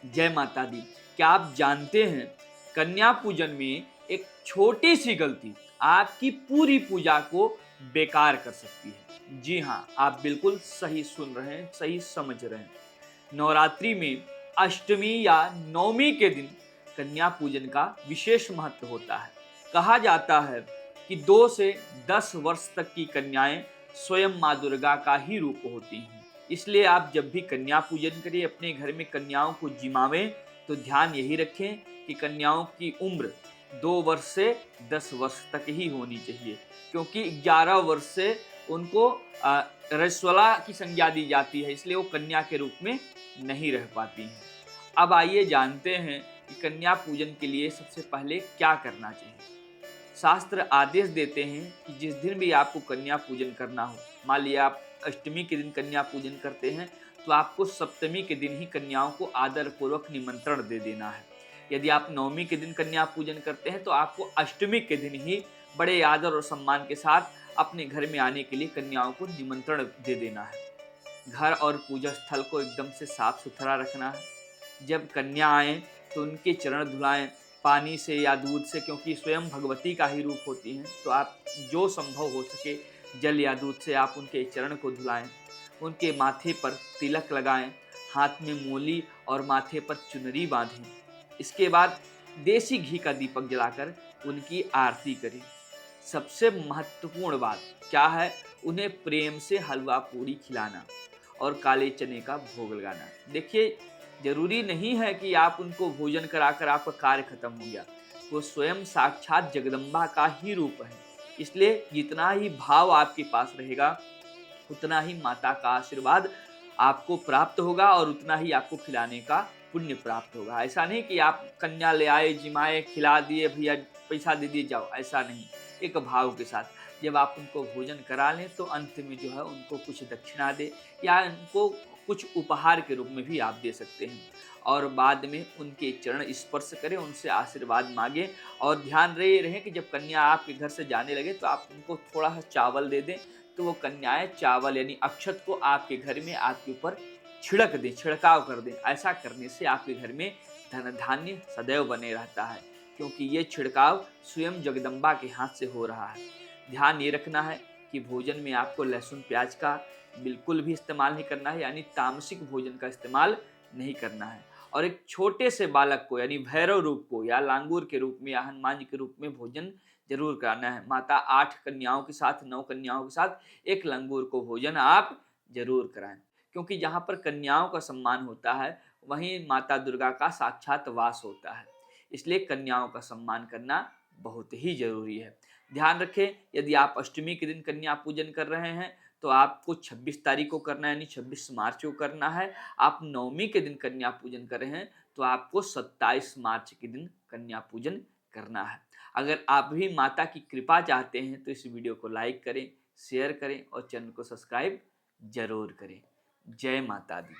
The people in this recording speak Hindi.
जय माता दी। क्या आप जानते हैं कन्या पूजन में एक छोटी सी गलती आपकी पूरी पूजा को बेकार कर सकती है। जी हाँ, आप बिल्कुल सही सुन रहे हैं, सही समझ रहे हैं। नवरात्रि में अष्टमी या नवमी के दिन कन्या पूजन का विशेष महत्व होता है। कहा जाता है कि 2 से 10 वर्ष तक की कन्याएं स्वयं माँ दुर्गा का ही रूप होती हैं। इसलिए आप जब भी कन्या पूजन करें, अपने घर में कन्याओं को जिमावें, तो ध्यान यही रखें कि कन्याओं की उम्र 2 वर्ष से 10 वर्ष तक ही होनी चाहिए, क्योंकि 11 वर्ष से उनको रजस्वला की संज्ञा दी जाती है, इसलिए वो कन्या के रूप में नहीं रह पाती हैं। अब आइए जानते हैं कि कन्या पूजन के लिए सबसे पहले क्या करना चाहिए। शास्त्र आदेश देते हैं कि जिस दिन भी आपको कन्या पूजन करना हो, मान लिया आप अष्टमी के दिन कन्या पूजन करते हैं, तो आपको सप्तमी के दिन ही कन्याओं को आदर पूर्वक निमंत्रण दे देना है। यदि आप नवमी के दिन कन्या पूजन करते हैं, तो आपको अष्टमी के दिन ही बड़े आदर और सम्मान के साथ अपने घर में आने के लिए कन्याओं को निमंत्रण दे देना है। घर और पूजा स्थल को एकदम से साफ सुथरा रखना है। जब कन्या आए तो उनके चरण धुलाएं पानी से या दूध से, क्योंकि स्वयं भगवती का ही रूप होती हैं। तो आप जो संभव हो सके जल या दूध से आप उनके चरण को धुलाएं, उनके माथे पर तिलक लगाएं, हाथ में मूली और माथे पर चुनरी बांधें। इसके बाद देसी घी का दीपक जलाकर उनकी आरती करें। सबसे महत्वपूर्ण बात क्या है, उन्हें प्रेम से हलवा पूरी खिलाना और काले चने का भोग लगाना। देखिए, जरूरी नहीं है कि आप उनको भोजन कराकर आपका कार्य खत्म हो गया। वो स्वयं साक्षात जगदम्बा का ही रूप है, इसलिए जितना ही भाव आपके पास रहेगा, उतना ही माता का आशीर्वाद आपको प्राप्त होगा और उतना ही आपको खिलाने का पुण्य प्राप्त होगा। ऐसा नहीं कि आप कन्या ले आए, जिमाए, खिला दिए, भैया पैसा दे दिए जाओ, ऐसा नहीं। एक भाव के साथ जब आप उनको भोजन करा लें, तो अंत में जो है उनको कुछ दक्षिणा दे या उनको कुछ उपहार के रूप में भी आप दे सकते हैं। और बाद में उनके चरण स्पर्श करें, उनसे आशीर्वाद मांगें। और ध्यान रहे रहे कि जब कन्या आपके घर से जाने लगे, तो आप उनको थोड़ा सा चावल दे दें, तो वो कन्याएं चावल यानी अक्षत को आपके घर में आपके ऊपर छिड़क दें, छिड़काव कर दें। ऐसा करने से आपके घर में धन धान्य सदैव बने रहता है, क्योंकि ये छिड़काव स्वयं जगदम्बा के हाथ से हो रहा है। ध्यान ये रखना है कि भोजन में आपको लहसुन प्याज का बिल्कुल भी इस्तेमाल नहीं करना है, यानी तामसिक भोजन का इस्तेमाल नहीं करना है। और एक छोटे से बालक को यानी भैरव रूप को या लांगूर के रूप में या हनुमान जी के रूप में भोजन जरूर कराना है। माता 8 कन्याओं के साथ, 9 कन्याओं के साथ एक लंगूर को भोजन आप जरूर कराएं, क्योंकि जहाँ पर कन्याओं का सम्मान होता है, वहीं माता दुर्गा का साक्षात वास होता है। इसलिए कन्याओं का सम्मान करना बहुत ही जरूरी है। ध्यान रखें, यदि आप अष्टमी के दिन कन्या पूजन कर रहे हैं, तो आपको 26 तारीख को करना है, यानी 26 मार्च को करना है। आप नवमी के दिन कन्या पूजन कर रहे हैं, तो आपको 27 मार्च के दिन कन्या पूजन करना है। अगर आप भी माता की कृपा चाहते हैं, तो इस वीडियो को लाइक करें, शेयर करें और चैनल को सब्सक्राइब जरूर करें। जय माता दी।